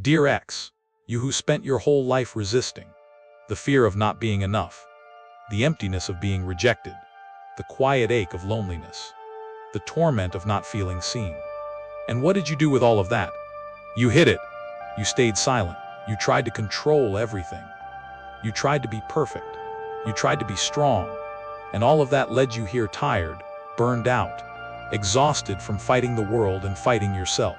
Dear X, you who spent your whole life resisting, the fear of not being enough, the emptiness of being rejected, the quiet ache of loneliness, the torment of not feeling seen. And what did you do with all of that? You hid it. You stayed silent. You tried to control everything. You tried to be perfect. You tried to be strong. And all of that led you here tired, burned out, exhausted from fighting the world and fighting yourself.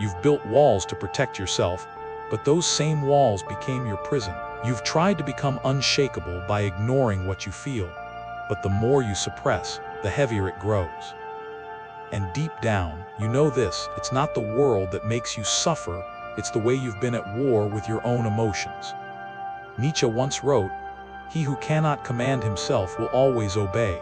You've built walls to protect yourself, but those same walls became your prison. You've tried to become unshakable by ignoring what you feel, but the more you suppress, the heavier it grows. And deep down, you know this: it's not the world that makes you suffer, it's the way you've been at war with your own emotions. Nietzsche once wrote, "He who cannot command himself will always obey."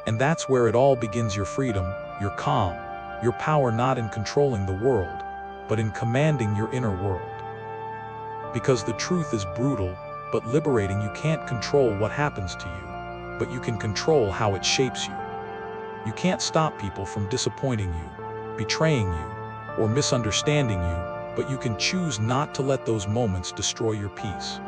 And that's where it all begins: your freedom, your calm, your power, not in controlling the world, but in commanding your inner world. Because the truth is brutal, but liberating. You can't control what happens to you, but you can control how it shapes you. You can't stop people from disappointing you, betraying you, or misunderstanding you, but you can choose not to let those moments destroy your peace.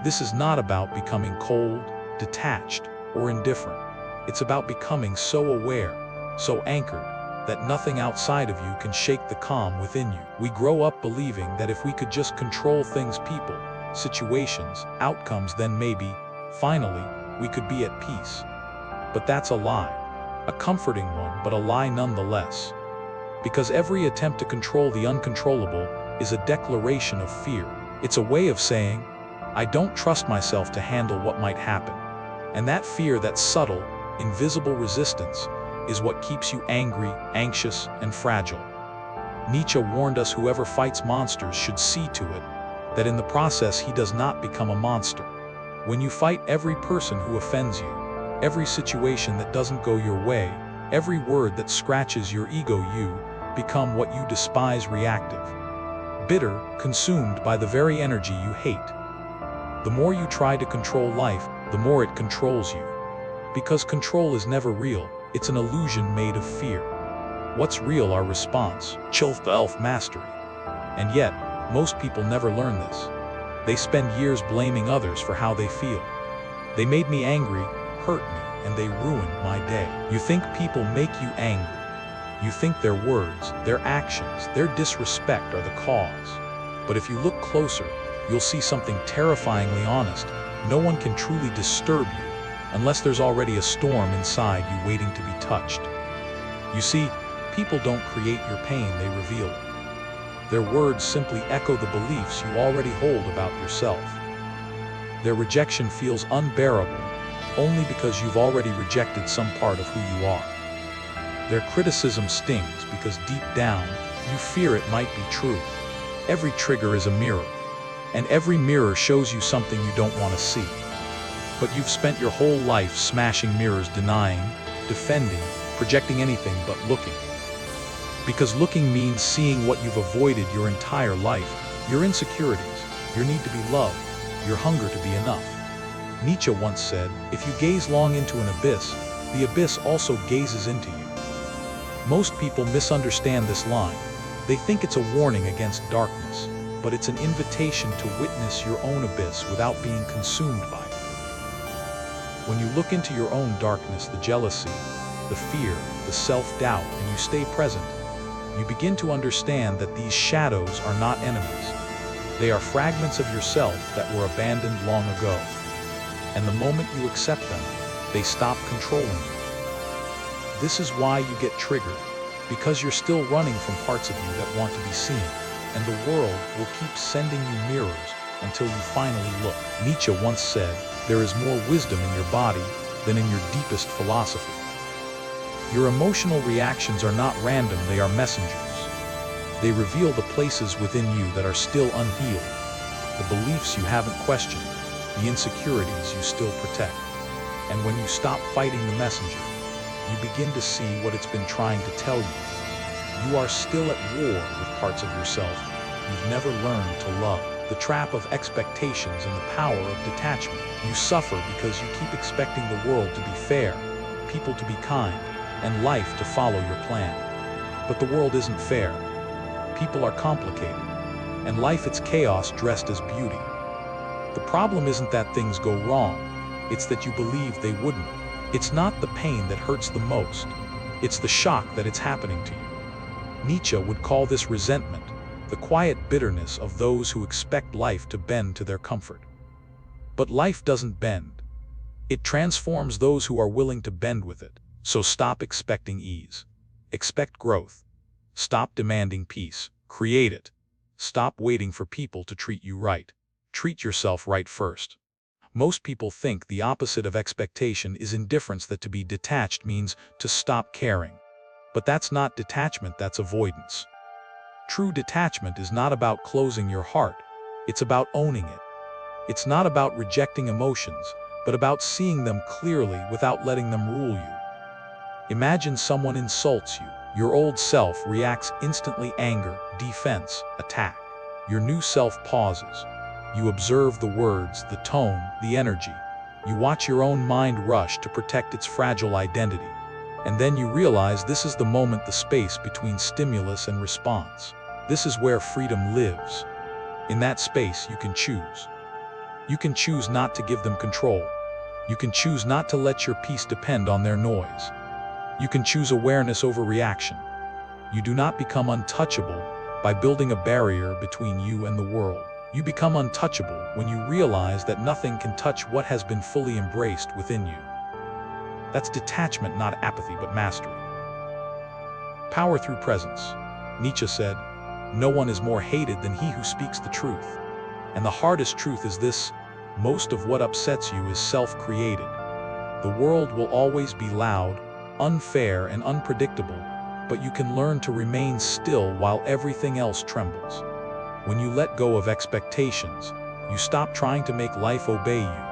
This is not about becoming cold, detached, or indifferent. It's about becoming so aware, so anchored, that nothing outside of you can shake the calm within you. We grow up believing that if we could just control things, people, situations, outcomes, then maybe, finally, we could be at peace. But that's a lie. A comforting one, but a lie nonetheless. Because every attempt to control the uncontrollable is a declaration of fear. It's a way of saying, I don't trust myself to handle what might happen. And that fear, that subtle, invisible resistance, is what keeps you angry, anxious, and fragile. Nietzsche warned us whoever fights monsters should see to it that in the process he does not become a monster. When you fight every person who offends you, every situation that doesn't go your way, every word that scratches your ego, you become what you despise: reactive, bitter, consumed by the very energy you hate. The more you try to control life, the more it controls you. Because control is never real, it's an illusion made of fear. What's real? Our response, self-mastery. And yet, most people never learn this. They spend years blaming others for how they feel. They made me angry, hurt me, and they ruined my day. You think people make you angry. You think their words, their actions, their disrespect are the cause. But if you look closer, you'll see something terrifyingly honest. No one can truly disturb you unless there's already a storm inside you waiting to be touched. You see, people don't create your pain, they reveal it. Their words simply echo the beliefs you already hold about yourself. Their rejection feels unbearable only because you've already rejected some part of who you are. Their criticism stings because deep down, you fear it might be true. Every trigger is a mirror, and every mirror shows you something you don't want to see. But you've spent your whole life smashing mirrors, denying, defending, projecting anything but looking. Because looking means seeing what you've avoided your entire life: your insecurities, your need to be loved, your hunger to be enough. Nietzsche once said, if you gaze long into an abyss, the abyss also gazes into you. Most people misunderstand this line. They think it's a warning against darkness, but it's an invitation to witness your own abyss without being consumed by it. When you look into your own darkness, the jealousy, the fear, the self-doubt, and you stay present, you begin to understand that these shadows are not enemies. They are fragments of yourself that were abandoned long ago. And the moment you accept them, they stop controlling you. This is why you get triggered, because you're still running from parts of you that want to be seen, and the world will keep sending you mirrors until you finally look. Nietzsche once said, there is more wisdom in your body than in your deepest philosophy. Your emotional reactions are not random, they are messengers. They reveal the places within you that are still unhealed, the beliefs you haven't questioned, the insecurities you still protect. And when you stop fighting the messenger, you begin to see what it's been trying to tell you. You are still at war with parts of yourself you've never learned to love. The trap of expectations and the power of detachment. You suffer because you keep expecting the world to be fair, people to be kind, and life to follow your plan. But the world isn't fair. People are complicated, and life it's chaos dressed as beauty. The problem isn't that things go wrong, it's that you believe they wouldn't. It's not the pain that hurts the most, it's the shock that it's happening to you. Nietzsche would call this resentment, the quiet bitterness of those who expect life to bend to their comfort. But life doesn't bend. It transforms those who are willing to bend with it. So stop expecting ease. Expect growth. Stop demanding peace. Create it. Stop waiting for people to treat you right. Treat yourself right first. Most people think the opposite of expectation is indifference, that to be detached means to stop caring. But that's not detachment, that's avoidance. True detachment is not about closing your heart, it's about owning it. It's not about rejecting emotions, but about seeing them clearly without letting them rule you. Imagine someone insults you. Your old self reacts instantly: anger, defense, attack. Your new self pauses. You observe the words, the tone, the energy. You watch your own mind rush to protect its fragile identity. And then you realize this is the moment, the space between stimulus and response. This is where freedom lives. In that space, you can choose. You can choose not to give them control. You can choose not to let your peace depend on their noise. You can choose awareness over reaction. You do not become untouchable by building a barrier between you and the world. You become untouchable when you realize that nothing can touch what has been fully embraced within you. That's detachment, not apathy, but mastery. Power through presence. Nietzsche said, "No one is more hated than he who speaks the truth." And the hardest truth is this: most of what upsets you is self-created. The world will always be loud, unfair, and unpredictable, but you can learn to remain still while everything else trembles. When you let go of expectations, you stop trying to make life obey you.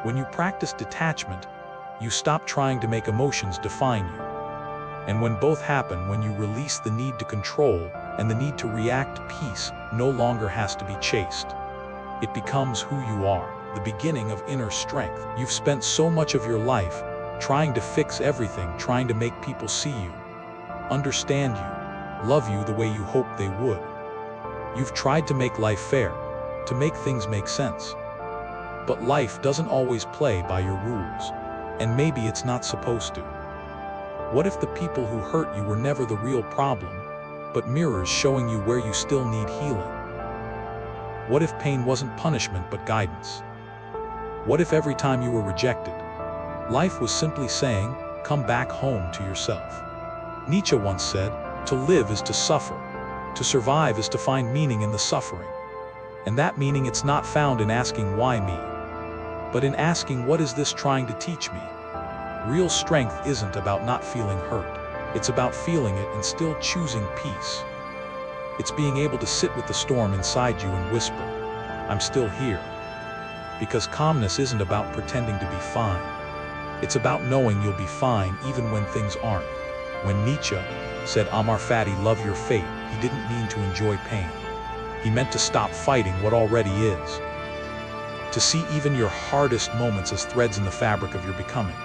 When you practice detachment, you stop trying to make emotions define you. And when both happen, when you release the need to control and the need to react, peace no longer has to be chased. It becomes who you are, the beginning of inner strength. You've spent so much of your life trying to fix everything, trying to make people see you, understand you, love you the way you hoped they would. You've tried to make life fair, to make things make sense. But life doesn't always play by your rules, and maybe it's not supposed to. What if the people who hurt you were never the real problem, but mirrors showing you where you still need healing? What if pain wasn't punishment but guidance? What if every time you were rejected, life was simply saying, "Come back home to yourself"? Nietzsche once said, "To live is to suffer. To survive is to find meaning in the suffering." And that meaning, it's not found in asking why me, but in asking what is this trying to teach me? Real strength isn't about not feeling hurt. It's about feeling it and still choosing peace. It's being able to sit with the storm inside you and whisper, "I'm still here." Because calmness isn't about pretending to be fine. It's about knowing you'll be fine even when things aren't. When Nietzsche said, "Amar fati, love your fate," he didn't mean to enjoy pain. He meant to stop fighting what already is. To see even your hardest moments as threads in the fabric of your becoming.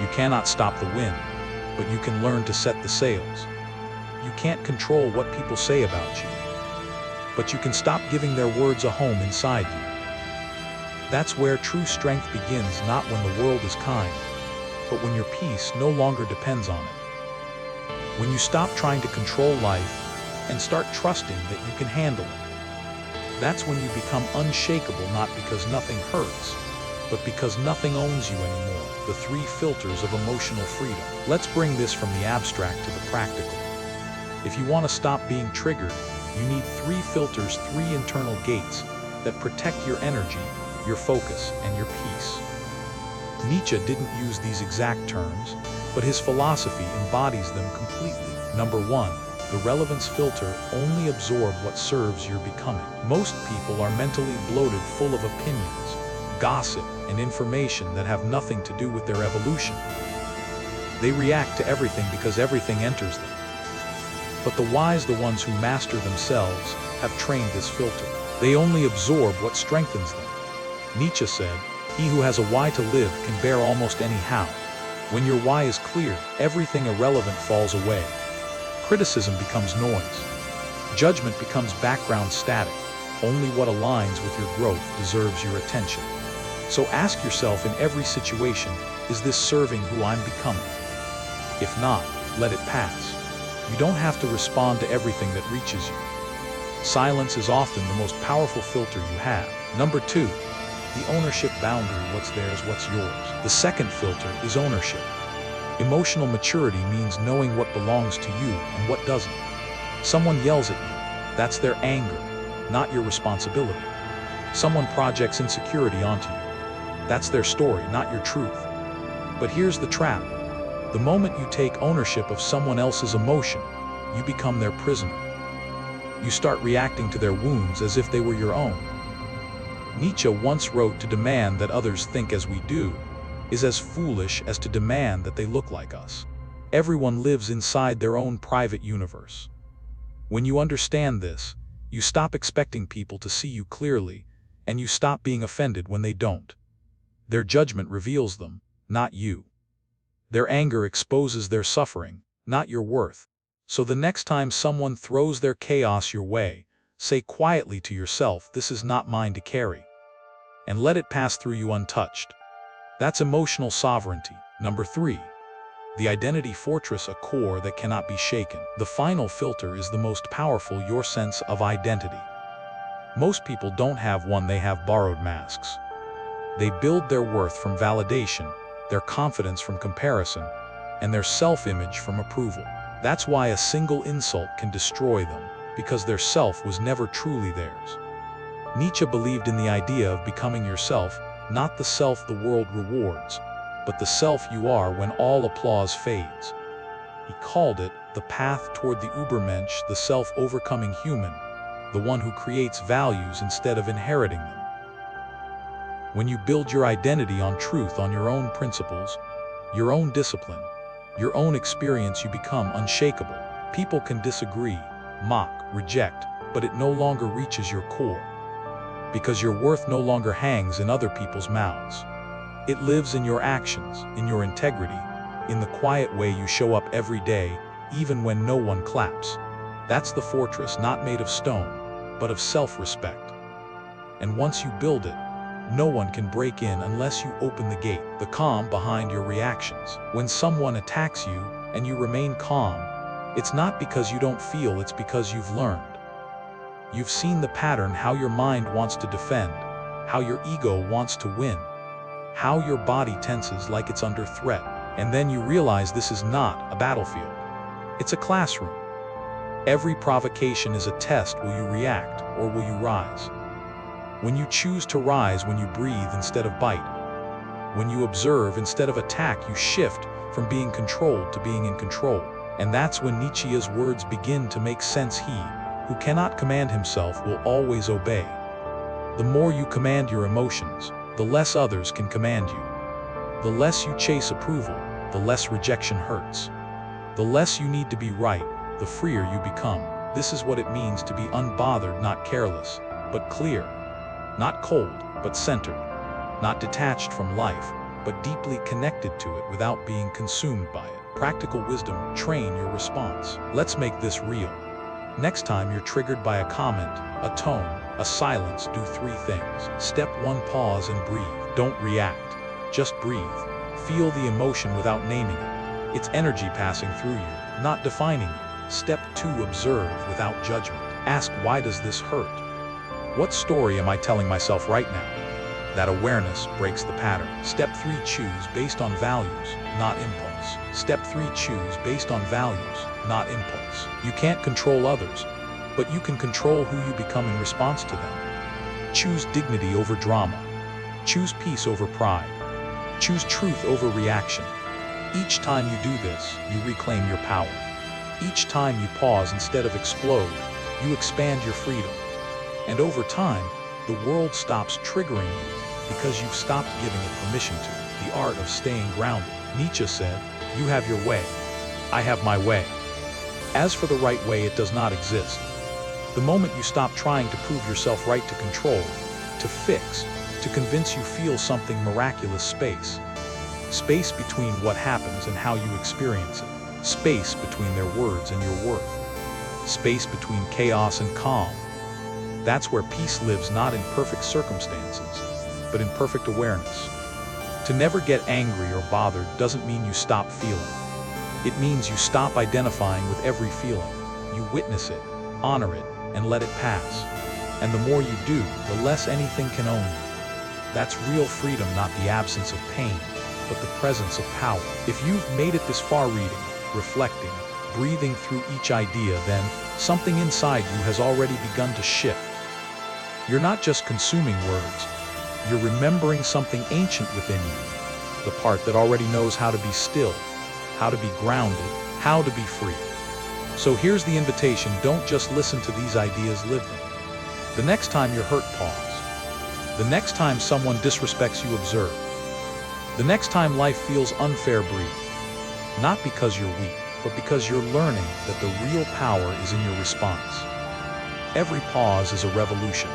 You cannot stop the wind, but you can learn to set the sails. You can't control what people say about you, but you can stop giving their words a home inside you. That's where true strength begins, not when the world is kind, but when your peace no longer depends on it. When you stop trying to control life and start trusting that you can handle it. That's when you become unshakable, not because nothing hurts, but because nothing owns you anymore. The 3 filters of emotional freedom. Let's bring this from the abstract to the practical. If you want to stop being triggered, you need 3 filters, 3 internal gates that protect your energy, your focus, and your peace. Nietzsche didn't use these exact terms, but his philosophy embodies them completely. Number 1, the relevance filter: only absorb what serves your becoming. Most people are mentally bloated, full of opinions, gossip, and information that have nothing to do with their evolution. They react to everything because everything enters them. But the wise, the ones who master themselves, have trained this filter. They only absorb what strengthens them. Nietzsche said, "He who has a why to live can bear almost any how." When your why is clear, everything irrelevant falls away. Criticism becomes noise. Judgment becomes background static. Only what aligns with your growth deserves your attention. So ask yourself in every situation, is this serving who I'm becoming? If not, let it pass. You don't have to respond to everything that reaches you. Silence is often the most powerful filter you have. Number 2, the ownership boundary. What's theirs, what's yours? The second filter is ownership. Emotional maturity means knowing what belongs to you and what doesn't. Someone yells at you. That's their anger, not your responsibility. Someone projects insecurity onto you. That's their story, not your truth. But here's the trap. The moment you take ownership of someone else's emotion, you become their prisoner. You start reacting to their wounds as if they were your own. Nietzsche once wrote, "To demand that others think as we do is as foolish as to demand that they look like us." Everyone lives inside their own private universe. When you understand this, you stop expecting people to see you clearly, and you stop being offended when they don't. Their judgment reveals them, not you. Their anger exposes their suffering, not your worth. So the next time someone throws their chaos your way, say quietly to yourself, "This is not mine to carry," and let it pass through you untouched. That's emotional sovereignty. Number 3, the identity fortress, a core that cannot be shaken. The final filter is the most powerful, your sense of identity. Most people don't have one, they have borrowed masks. They build their worth from validation, their confidence from comparison, and their self-image from approval. That's why a single insult can destroy them, because their self was never truly theirs. Nietzsche believed in the idea of becoming yourself, not the self the world rewards, but the self you are when all applause fades. He called it the path toward the Übermensch, the self-overcoming human, the one who creates values instead of inheriting them. When you build your identity on truth, on your own principles, your own discipline, your own experience, you become unshakable. People can disagree, mock, reject, but it no longer reaches your core. Because your worth no longer hangs in other people's mouths. It lives in your actions, in your integrity, in the quiet way you show up every day, even when no one claps. That's the fortress, not made of stone, but of self-respect. And once you build it, no one can break in unless you open the gate. The calm behind your reactions. When someone attacks you and you remain calm, it's not because you don't feel, it's because you've learned. You've seen the pattern, how your mind wants to defend, how your ego wants to win, how your body tenses like it's under threat. And then you realize this is not a battlefield. It's a classroom. Every provocation is a test. Will you react or will you rise? When you choose to rise, when you breathe instead of bite, when you observe instead of attack, you shift from being controlled to being in control. And that's when Nietzsche's words begin to make sense. He who cannot command himself will always obey. The more you command your emotions, the less others can command you. The less you chase approval, the less rejection hurts. The less you need to be right, the freer you become. This is what it means to be unbothered, not careless, but clear. Not cold, but centered. Not detached from life, but deeply connected to it without being consumed by it. Practical wisdom, train your response. Let's make this real. Next time you're triggered by a comment, a tone, a silence, do 3 things. Step 1, pause and breathe. Don't react. Just breathe. Feel the emotion without naming it. It's energy passing through you, not defining you. Step 2, observe without judgment. Ask, why does this hurt? What story am I telling myself right now? That awareness breaks the pattern. Step 3, choose based on values, not impulse. Step 3, choose based on values, not impulse. You can't control others, but you can control who you become in response to them. Choose dignity over drama. Choose peace over pride. Choose truth over reaction. Each time you do this, you reclaim your power. Each time you pause instead of explode, you expand your freedom. And over time, the world stops triggering you because you've stopped giving it permission to. The art of staying grounded. Nietzsche said, "You have your way. I have my way. As for the right way, it does not exist." The moment you stop trying to prove yourself right, to control, to fix, to convince, you feel something miraculous: space. Space between what happens and how you experience it. Space between their words and your worth. space between chaos and calm. That's where peace lives, not in perfect circumstances, but in perfect awareness. To never get angry or bothered doesn't mean you stop feeling. It means you stop identifying with every feeling. You witness it, honor it, and let it pass. And the more you do, the less anything can own you. That's real freedom, not the absence of pain, but the presence of power. If you've made it this far reading, reflecting, breathing through each idea, then something inside you has already begun to shift. You're not just consuming words, you're remembering something ancient within you, the part that already knows how to be still, how to be grounded, how to be free. So here's the invitation: don't just listen to these ideas, live them. The next time you're hurt, pause. The next time someone disrespects you, observe. The next time life feels unfair, breathe. Not because you're weak, but because you're learning that the real power is in your response. Every pause is a revolution.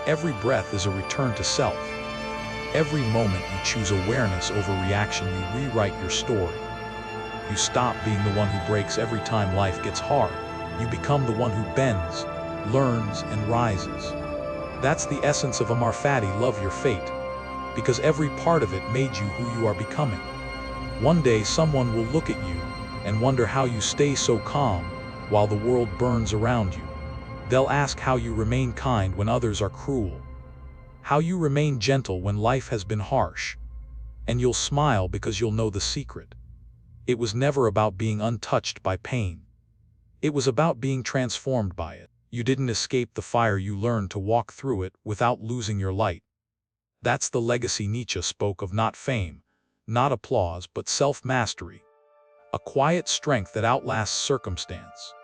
Every breath is a return to self. Every moment you choose awareness over reaction, you rewrite your story. You stop being the one who breaks every time life gets hard. You become the one who bends, learns, and rises. That's the essence of Amar Fati, love your fate, because every part of it made you who you are becoming. One day someone will look at you and wonder how you stay so calm while the world burns around you. They'll ask how you remain kind when others are cruel, how you remain gentle when life has been harsh. And you'll smile because you'll know the secret. It was never about being untouched by pain. It was about being transformed by it. You didn't escape the fire, you learned to walk through it without losing your light. That's the legacy Nietzsche spoke of: not fame, not applause, but self-mastery. A quiet strength that outlasts circumstance.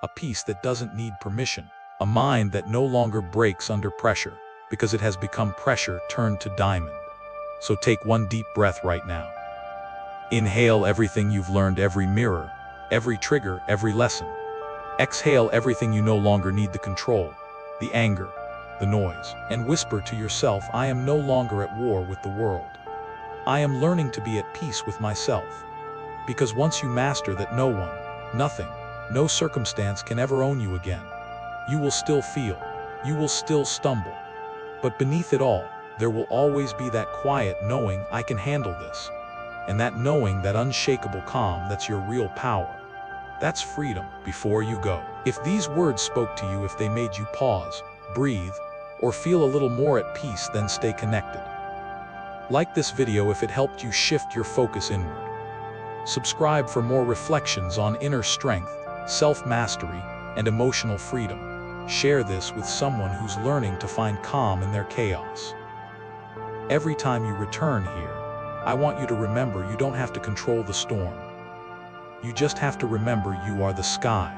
A peace that doesn't need permission. A mind that no longer breaks under pressure, because it has become pressure turned to diamond. So take one deep breath right now. Inhale everything you've learned, every mirror, every trigger, every lesson. Exhale everything you no longer need: the control, the anger, the noise. And whisper to yourself, I am no longer at war with the world. I am learning to be at peace with myself. Because once you master that, no one, nothing, no circumstance can ever own you again. You will still feel, you will still stumble. But beneath it all, there will always be that quiet knowing, I can handle this. And that knowing, that unshakable calm, that's your real power. That's freedom. Before you go, if these words spoke to you, if they made you pause, breathe, or feel a little more at peace, then stay connected. Like this video if it helped you shift your focus inward. Subscribe for more reflections on inner strength, self-mastery, and emotional freedom. Share this with someone who's learning to find calm in their chaos. Every time you return here, I want you to remember you don't have to control the storm. You just have to remember you are the sky.